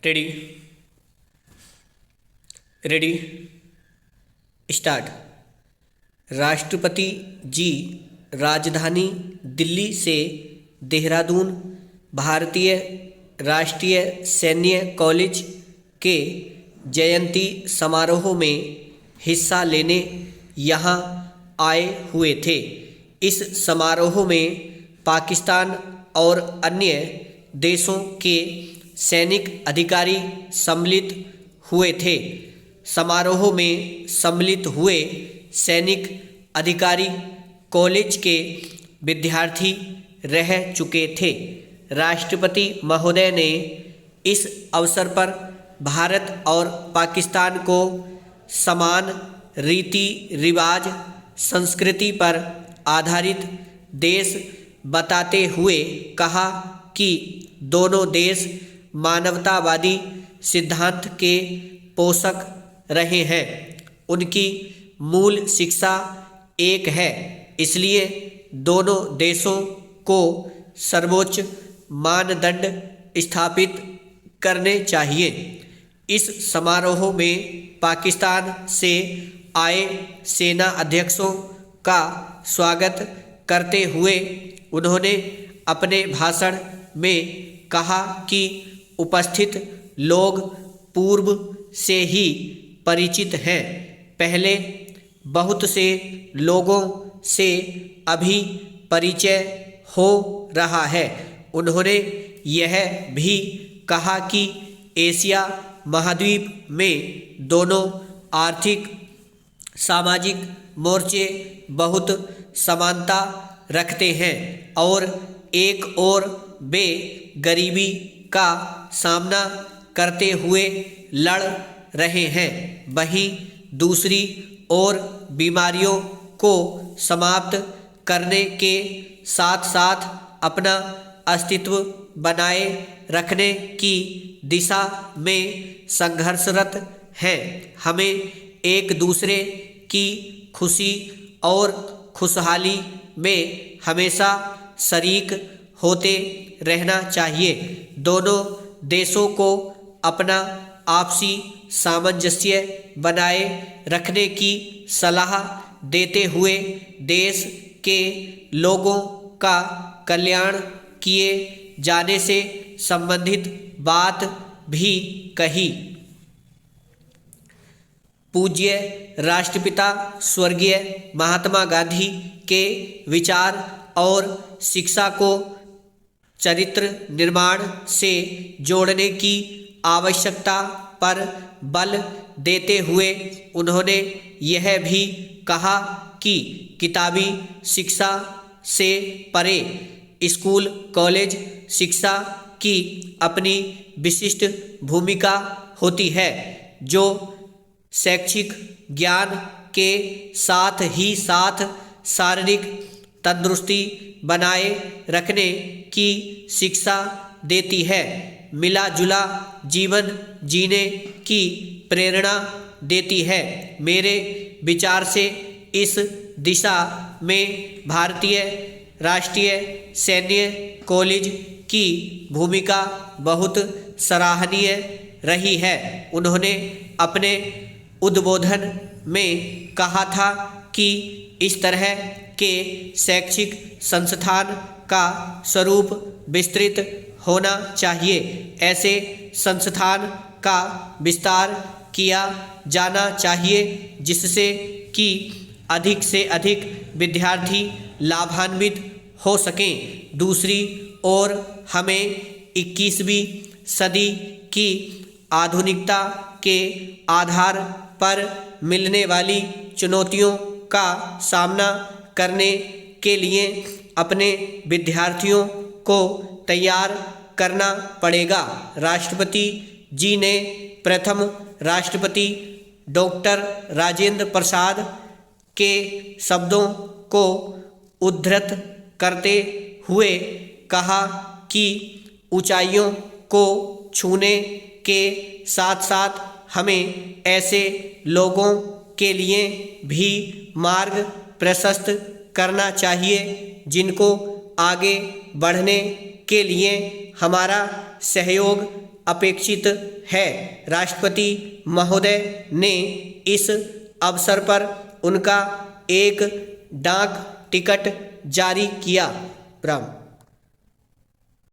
Ready ready start. राष्ट्रपति जी राजधानी दिल्ली से देहरादून भारतीय राष्ट्रीय सैन्य कॉलेज के जयंती समारोह में हिस्सा लेने यहाँ आए हुए थे। इस समारोह में पाकिस्तान और अन्य देशों के सैनिक अधिकारी सम्मिलित हुए थे। समारोह में सम्मिलित हुए सैनिक अधिकारी कॉलेज के विद्यार्थी रह चुके थे। राष्ट्रपति महोदय ने इस अवसर पर भारत और पाकिस्तान को समान रीति रिवाज संस्कृति पर आधारित देश बताते हुए कहा कि दोनों देश मानवतावादी सिद्धांत के पोषक रहे हैं। उनकी मूल शिक्षा एक है, इसलिए दोनों देशों को सर्वोच्च मानदंड स्थापित करने चाहिए। इस समारोह में पाकिस्तान से आए सेना अध्यक्षों का स्वागत करते हुए उन्होंने अपने भाषण में कहा कि उपस्थित लोग पूर्व से ही परिचित हैं। पहले बहुत से लोगों से अभी परिचय हो रहा है। उन्होंने यह भी कहा कि एशिया महाद्वीप में दोनों आर्थिक सामाजिक मोर्चे बहुत समानता रखते हैं और एक और वे गरीबी का सामना करते हुए लड़ रहे हैं, वहीं दूसरी ओर बीमारियों को समाप्त करने के साथ साथ अपना अस्तित्व बनाए रखने की दिशा में संघर्षरत हैं। हमें एक दूसरे की खुशी और खुशहाली में हमेशा शरीक होते रहना चाहिए। दोनों देशों को अपना आपसी सामंजस्य बनाए रखने की सलाह देते हुए देश के लोगों का कल्याण किए जाने से संबंधित बात भी कही। पूज्य राष्ट्रपिता स्वर्गीय महात्मा गांधी के विचार और शिक्षा को चरित्र निर्माण से जोड़ने की आवश्यकता पर बल देते हुए उन्होंने यह भी कहा कि किताबी शिक्षा से परे स्कूल कॉलेज शिक्षा की अपनी विशिष्ट भूमिका होती है, जो शैक्षिक ज्ञान के साथ ही साथ शारीरिक तंदुरुस्ती बनाए रखने की शिक्षा देती है, मिला जुला जीवन जीने की प्रेरणा देती है। मेरे विचार से इस दिशा में भारतीय राष्ट्रीय सैन्य कॉलेज की भूमिका बहुत सराहनीय रही है। उन्होंने अपने उद्बोधन में कहा था कि इस तरह के शैक्षिक संस्थान का स्वरूप विस्तृत होना चाहिए। ऐसे संस्थान का विस्तार किया जाना चाहिए जिससे कि अधिक से अधिक विद्यार्थी लाभान्वित हो सकें। दूसरी ओर हमें 21वीं सदी की आधुनिकता के आधार पर मिलने वाली चुनौतियों का सामना करने के लिए अपने विद्यार्थियों को तैयार करना पड़ेगा। राष्ट्रपति जी ने प्रथम राष्ट्रपति डॉक्टर राजेंद्र प्रसाद के शब्दों को उद्धृत करते हुए कहा कि ऊंचाइयों को छूने के साथ साथ हमें ऐसे लोगों के लिए भी मार्ग प्रशस्त करना चाहिए जिनको आगे बढ़ने के लिए हमारा सहयोग अपेक्षित है। राष्ट्रपति महोदय ने इस अवसर पर उनका एक डाक टिकट जारी किया। प्रणाम।